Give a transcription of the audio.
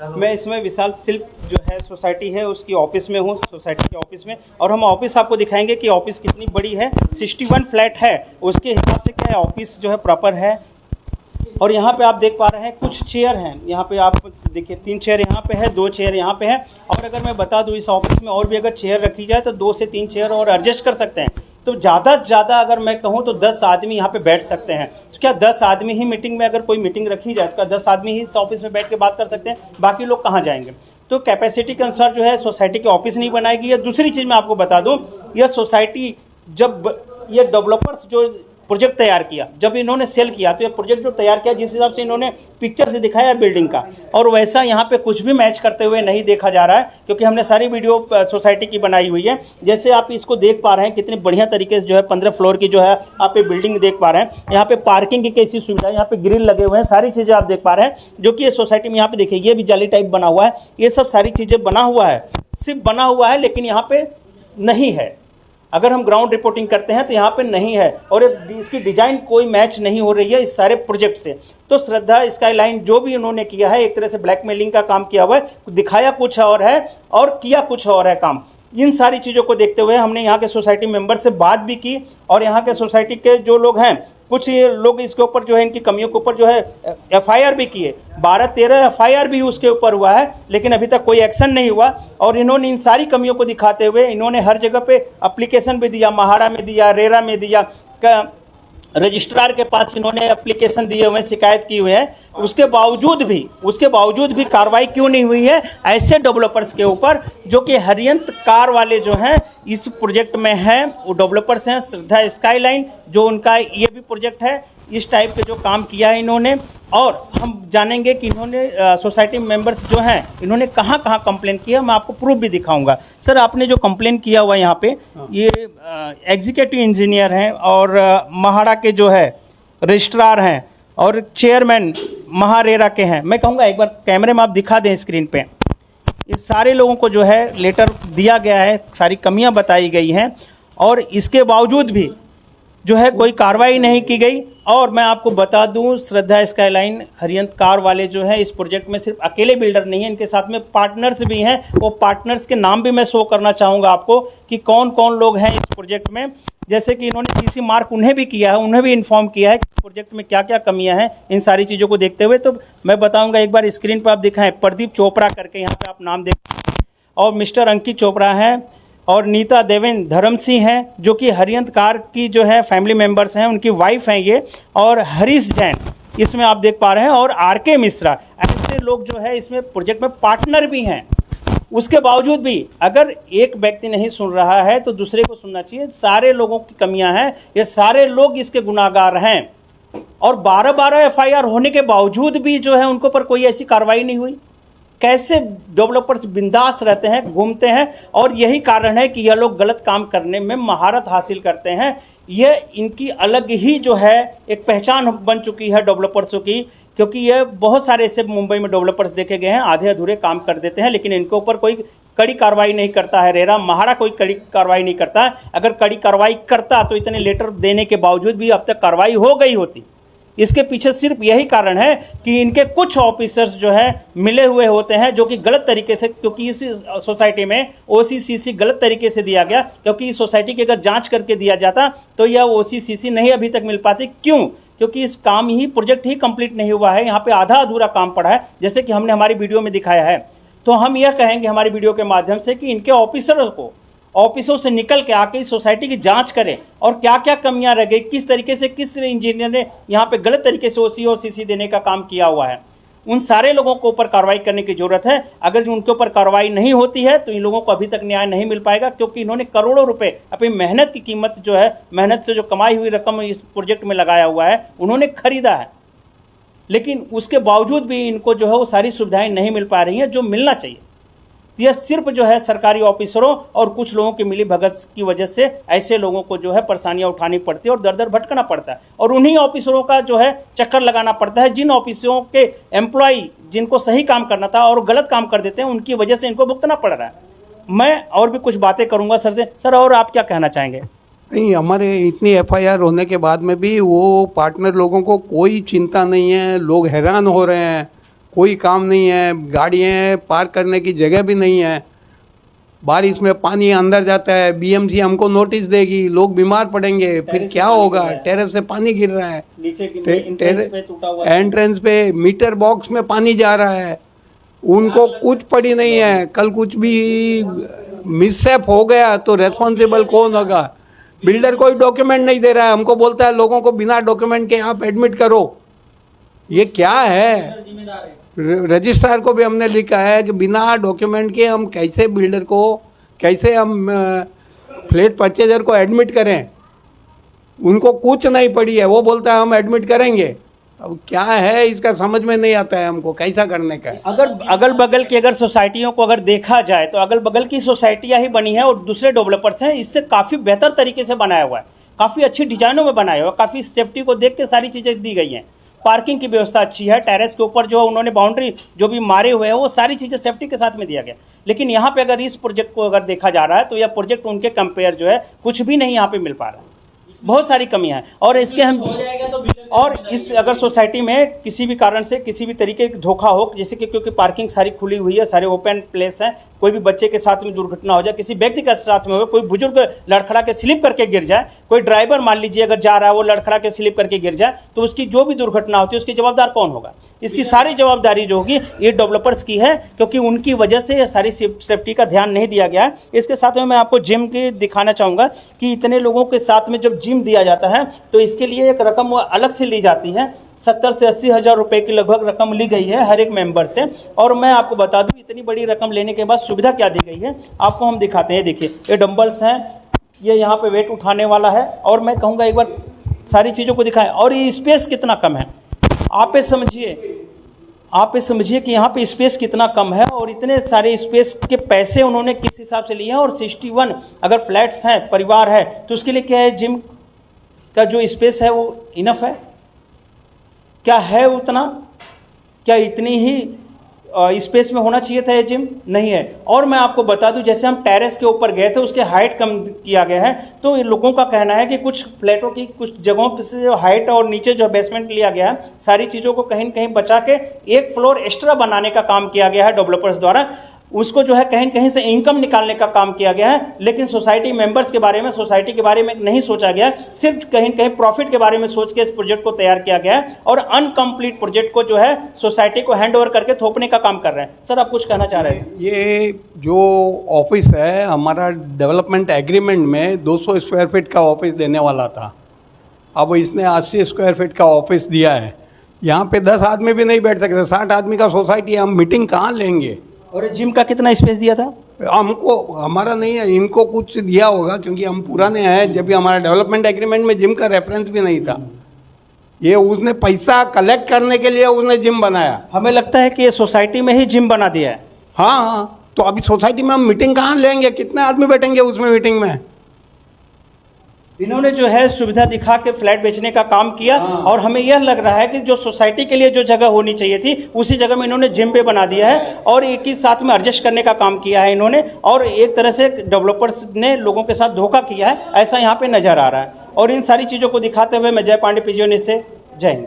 मैं इसमें विशाल सिल्क जो है सोसाइटी है उसकी ऑफिस में हूँ, सोसाइटी के ऑफिस में। और हम ऑफिस आपको दिखाएंगे कि ऑफिस कितनी बड़ी है। 61 फ्लैट है, उसके हिसाब से क्या है ऑफिस जो है प्रॉपर है। और यहाँ पे आप देख पा रहे हैं कुछ चेयर हैं, यहाँ पे आप देखिए 3 चेयर यहाँ पे है, 2 चेयर यहाँ पे है। और अगर मैं बता दूँ इस ऑफिस में और भी अगर चेयर रखी जाए तो 2 से 3 चेयर और एडजस्ट कर सकते हैं। तो ज़्यादा से ज़्यादा अगर मैं कहूँ तो 10 आदमी यहाँ पे बैठ सकते हैं। तो क्या 10 आदमी ही मीटिंग में, अगर कोई मीटिंग रखी जाए तो क्या 10 आदमी ही इस ऑफिस में बैठ के बात कर सकते हैं? बाकी लोग कहाँ जाएंगे? तो कैपेसिटी के अनुसार जो है सोसाइटी की ऑफिस नहीं बनाई गई है। दूसरी चीज़ मैं आपको बता दूँ, यह सोसाइटी जब ये डेवलपर्स जो प्रोजेक्ट तैयार किया, जब इन्होंने सेल किया तो ये प्रोजेक्ट जो तैयार किया जिस हिसाब से इन्होंने पिक्चर से दिखाया बिल्डिंग का, और वैसा यहाँ पे कुछ भी मैच करते हुए नहीं देखा जा रहा है। क्योंकि हमने सारी वीडियो सोसाइटी की बनाई हुई है। जैसे आप इसको देख पा रहे हैं कितनी बढ़िया तरीके से जो है 15 फ्लोर की जो है आप ये बिल्डिंग देख पा रहे हैं। यहाँ पे पार्किंग की कैसी सुविधा है, यहाँ पे ग्रिल लगे हुए हैं, सारी चीज़ें आप देख पा रहे हैं। जो कि ये सोसाइटी में यहाँ पे देखिए ये भी जाली टाइप बना हुआ है, ये सब सारी चीज़ें बना हुआ है, सिर्फ बना हुआ है, लेकिन यहाँ पे नहीं है। अगर हम ग्राउंड रिपोर्टिंग करते हैं तो यहाँ पे नहीं है, और इसकी डिज़ाइन कोई मैच नहीं हो रही है इस सारे प्रोजेक्ट से। तो श्रद्धा स्काईलाइन जो भी उन्होंने किया है, एक तरह से ब्लैकमेलिंग का काम किया हुआ है, दिखाया कुछ और है और किया कुछ और है काम। इन सारी चीज़ों को देखते हुए हमने यहाँ के सोसाइटी मेंबर से बात भी की, और यहाँ के सोसाइटी के जो लोग हैं, कुछ लोग इसके ऊपर जो है इनकी कमियों के ऊपर जो है FIR भी किए। 12-13 FIR भी उसके ऊपर हुआ है, लेकिन अभी तक कोई एक्शन नहीं हुआ। और इन्होंने इन सारी कमियों को दिखाते हुए इन्होंने हर जगह पे एप्लीकेशन भी दिया, महाड़ा में दिया, रेरा में दिया, रजिस्ट्रार के पास इन्होंने एप्लीकेशन दिए हुए हैं, शिकायत की हुई है। उसके बावजूद भी कार्रवाई क्यों नहीं हुई है ऐसे डेवलपर्स के ऊपर, जो कि हरियंत कार वाले जो हैं इस प्रोजेक्ट में हैं, वो डेवलपर्स हैं। श्रद्धा स्काईलाइन जो उनका ये भी प्रोजेक्ट है, इस टाइप के जो काम किया है इन्होंने। और हम जानेंगे कि इन्होंने सोसाइटी मेंबर्स जो हैं इन्होंने कहाँ कहाँ कंप्लेन किया, मैं आपको प्रूफ भी दिखाऊंगा। सर, आपने जो कंप्लेन किया हुआ यहाँ पे, ये एग्जीक्यूटिव इंजीनियर हैं और महाड़ा के जो है रजिस्ट्रार हैं और चेयरमैन महारेरा के हैं। मैं कहूँगा एक बार कैमरे में आप दिखा दें स्क्रीन पे। इस सारे लोगों को जो है लेटर दिया गया है, सारी कमियाँ बताई गई हैं, और इसके बावजूद भी जो है कोई कार्रवाई नहीं की गई। और मैं आपको बता दूं, श्रद्धा स्काईलाइन हरियंत कार वाले जो है इस प्रोजेक्ट में सिर्फ अकेले बिल्डर नहीं है, इनके साथ में पार्टनर्स भी हैं। वो पार्टनर्स के नाम भी मैं शो करना चाहूँगा आपको कि कौन कौन लोग हैं इस प्रोजेक्ट में। जैसे कि इन्होंने CC मार्क उन्हें भी किया है, उन्हें भी इन्फॉर्म किया है कि प्रोजेक्ट में क्या क्या कमियां हैं। इन सारी चीज़ों को देखते हुए तो मैं बताऊँगा, एक बार स्क्रीन पर आप दिखाएँ, प्रदीप चोपड़ा करके यहाँ पर आप नाम देख, और मिस्टर अंकित चोपड़ा हैं, और नीता देवेंद्र धर्मसिंह हैं जो कि हरियंत कार की जो है फैमिली मेंबर्स हैं, उनकी वाइफ हैं ये, और हरीश जैन इसमें आप देख पा रहे हैं, और RK मिश्रा। ऐसे लोग जो है इसमें प्रोजेक्ट में पार्टनर भी हैं। उसके बावजूद भी अगर एक व्यक्ति नहीं सुन रहा है तो दूसरे को सुनना चाहिए। सारे लोगों की कमियां हैं, ये सारे लोग इसके गुनाहगार हैं, और 12-12 FIR होने के बावजूद भी जो है उनको पर कोई ऐसी कार्रवाई नहीं हुई। कैसे डेवलपर्स बिंदास रहते हैं, घूमते हैं, और यही कारण है कि यह लोग गलत काम करने में महारत हासिल करते हैं। यह इनकी अलग ही जो है एक पहचान बन चुकी है डेवलपर्सों की, क्योंकि यह बहुत सारे ऐसे मुंबई में डेवलपर्स देखे गए हैं, आधे अधूरे काम कर देते हैं, लेकिन इनके ऊपर कोई कड़ी कार्रवाई नहीं करता है। रेरा महाड़ा कोई कड़ी कार्रवाई नहीं करता है। अगर कड़ी कार्रवाई करता तो इतने लेटर देने के बावजूद भी अब तक कार्रवाई हो गई होती। इसके पीछे सिर्फ यही कारण है कि इनके कुछ ऑफिसर्स जो है मिले हुए होते हैं, जो कि गलत तरीके से, क्योंकि इस सोसाइटी में OCCC गलत तरीके से दिया गया, क्योंकि इस सोसाइटी की अगर जांच करके दिया जाता तो यह OCCC नहीं अभी तक मिल पाती। क्यों? क्योंकि इस काम ही प्रोजेक्ट ही कंप्लीट नहीं हुआ है, यहाँ पे आधा अधूरा काम पड़ा है, जैसे कि हमने हमारी वीडियो में दिखाया है। तो हम यह कहेंगे हमारी वीडियो के माध्यम से कि इनके ऑफिसरों को ऑफिसों से निकल के आके इस सोसाइटी की जांच करें, और क्या क्या कमियां रह गई, किस तरीके से किस इंजीनियर ने यहाँ पे गलत तरीके से OC और CC देने का काम किया हुआ है। उन सारे लोगों को ऊपर कार्रवाई करने की जरूरत है। अगर उनके ऊपर कार्रवाई नहीं होती है तो इन लोगों को अभी तक न्याय नहीं मिल पाएगा, क्योंकि इन्होंने करोड़ों रुपए अपनी मेहनत की कीमत जो है, मेहनत से जो कमाई हुई रकम इस प्रोजेक्ट में लगाया हुआ है, उन्होंने खरीदा है। लेकिन उसके बावजूद भी इनको जो है वो सारी सुविधाएं नहीं मिल पा रही हैं जो मिलना चाहिए। यह सिर्फ जो है सरकारी ऑफिसरों और कुछ लोगों की मिली भगत की वजह से ऐसे लोगों को जो है परेशानियां उठानी पड़ती है और दर दर भटकना पड़ता है, और उन्हीं ऑफिसरों का जो है चक्कर लगाना पड़ता है, जिन ऑफिसरों के एम्प्लॉय जिनको सही काम करना था और गलत काम कर देते हैं, उनकी वजह से इनको भुगतना पड़ रहा है। मैं और भी कुछ बातें करूंगा सर से। सर, और आप क्या कहना चाहेंगे? नहीं, हमारे इतनी FIR होने के बाद में भी वो पार्टनर लोगों को कोई चिंता नहीं है, लोग हैरान हो रहे हैं। कोई काम नहीं है, गाड़ियाँ पार्क करने की जगह भी नहीं है। बारिश में पानी अंदर जाता है, बीएमसी हमको नोटिस देगी, लोग बीमार पड़ेंगे, फिर टेरेस क्या से पानी होगा? गिर रहा है। टेरेस से पानी गिर रहा है, नीचे एंट्रेंस पे टूटा हुआ है। एंट्रेंस पे मीटर बॉक्स में पानी जा रहा है, उनको कुछ पड़ी नहीं है। कल कुछ भी मिसहैप हो गया तो रेस्पॉन्सिबल कौन होगा? बिल्डर कोई डॉक्यूमेंट नहीं दे रहा है, हमको बोलता है लोगों को बिना डॉक्यूमेंट के आप एडमिट करो। ये क्या है? रजिस्ट्रार को भी हमने लिखा है कि बिना डॉक्यूमेंट के हम कैसे बिल्डर को, कैसे हम फ्लैट परचेजर को एडमिट करें? उनको कुछ नहीं पड़ी है, वो बोलता है हम एडमिट करेंगे। अब क्या है इसका समझ में नहीं आता है हमको, कैसा करने का है। अगर अगल बगल की अगर सोसाइटियों को अगर देखा जाए तो अगल बगल की सोसाइटियां ही बनी है और दूसरे डेवलपर्स हैं, इससे काफ़ी बेहतर तरीके से बनाया हुआ है, काफ़ी अच्छी डिजाइनों में बनाया हुआ है, काफ़ी सेफ्टी को देख के सारी चीज़ें दी गई हैं। पार्किंग की व्यवस्था अच्छी है, टेरेस के ऊपर जो उन्होंने बाउंड्री जो भी मारे हुए हैं वो सारी चीज़ें सेफ्टी के साथ में दिया गया। लेकिन यहाँ पे अगर इस प्रोजेक्ट को अगर देखा जा रहा है तो यह प्रोजेक्ट उनके कंपेयर जो है कुछ भी नहीं यहाँ पे मिल पा रहा है, बहुत सारी कमियां हैं। और इसके हम और इस अगर सोसाइटी में किसी भी कारण से किसी भी तरीके का धोखा हो, जैसे कि क्योंकि पार्किंग सारी खुली हुई है, सारे ओपन प्लेस हैं, कोई भी बच्चे के साथ में दुर्घटना हो जाए, किसी व्यक्ति के साथ में हो, कोई बुजुर्ग लड़खड़ा के स्लिप करके गिर जाए, कोई ड्राइवर मान लीजिए अगर जा रहा है वो लड़खड़ा के स्लिप करके गिर जाए, तो उसकी जो भी दुर्घटना होती है उसकी जवाबदार कौन होगा? इसकी सारी जवाबदारी जो होगी ये डेवलपर्स की है, क्योंकि उनकी वजह से ये सारी सेफ्टी का ध्यान नहीं दिया गया है। इसके साथ में मैं आपको जिम के दिखाना चाहूँगा कि इतने लोगों के साथ में जब जिम दिया जाता है तो इसके लिए एक रकम अलग से ली जाती है, 70 से 80 हज़ार रुपए की लगभग रकम ली गई है हर एक मेंबर से। और मैं आपको बता दूं इतनी बड़ी रकम लेने के बाद सुविधा क्या दी गई है आपको हम दिखाते हैं। देखिए ये डंबल्स हैं, ये यहाँ पे वेट उठाने वाला है, और मैं कहूँगा एक बार सारी चीज़ों को दिखाएं। और ये स्पेस कितना कम है, आप ये समझिए कि यहाँ पे स्पेस कितना कम है, और इतने सारे स्पेस के पैसे उन्होंने किस हिसाब से लिए हैं। और 61 अगर फ्लैट्स हैं, परिवार है, तो उसके लिए क्या है, जिम का जो स्पेस है वो इनफ है क्या? है उतना? क्या इतनी ही स्पेस में होना चाहिए था ये जिम? नहीं है। और मैं आपको बता दूं जैसे हम टेरेस के ऊपर गए थे उसके हाइट कम किया गया है, तो इन लोगों का कहना है कि कुछ फ्लैटों की कुछ जगहों पर से जो हाइट और नीचे जो बेसमेंट लिया गया है, सारी चीज़ों को कहीं न कहीं बचा के एक फ्लोर एक्स्ट्रा बनाने का काम किया गया है डेवलपर्स द्वारा। उसको जो है कहीं कहीं से इनकम निकालने का काम किया गया है, लेकिन सोसाइटी मेंबर्स के बारे में, सोसाइटी के बारे में नहीं सोचा गया, सिर्फ कहीं कहीं प्रॉफिट के बारे में सोच के इस प्रोजेक्ट को तैयार किया गया है, और अनकम्प्लीट प्रोजेक्ट को जो है सोसाइटी को हैंड ओवर करके थोपने का काम कर रहे हैं। सर आप कुछ कहना चाह रहे हैं? ये जो ऑफिस है हमारा डेवलपमेंट एग्रीमेंट में 200 स्क्वायर फीट का ऑफिस देने वाला था, अब इसने 80 स्क्वायर फीट का ऑफिस दिया है। यहाँ पे 10 आदमी भी नहीं बैठ सकते, 60 आदमी का सोसाइटी है, हम मीटिंग कहाँ लेंगे? और जिम का कितना स्पेस दिया था? हमको, हमारा नहीं है, इनको कुछ दिया होगा क्योंकि हम पुराने हैं, जब भी हमारा डेवलपमेंट एग्रीमेंट में जिम का रेफरेंस भी नहीं था। ये उसने पैसा कलेक्ट करने के लिए उसने जिम बनाया। हमें लगता है कि ये सोसाइटी में ही जिम बना दिया है। हाँ, तो अभी सोसाइटी में हम मीटिंग कहाँ लेंगे? कितने आदमी बैठेंगे उसमें मीटिंग में? इन्होंने जो है सुविधा दिखा के फ्लैट बेचने का काम किया। और हमें यह लग रहा है कि जो सोसाइटी के लिए जो जगह होनी चाहिए थी उसी जगह में इन्होंने जिम पे बना दिया है, और एक ही साथ में एडजस्ट करने का काम किया है इन्होंने, और एक तरह से डेवलपर्स ने लोगों के साथ धोखा किया है, ऐसा यहाँ पे नजर आ रहा है। और इन सारी चीज़ों को दिखाते हुए मैं जय पांडे, PGO न्यूज़ से, जय हिंद।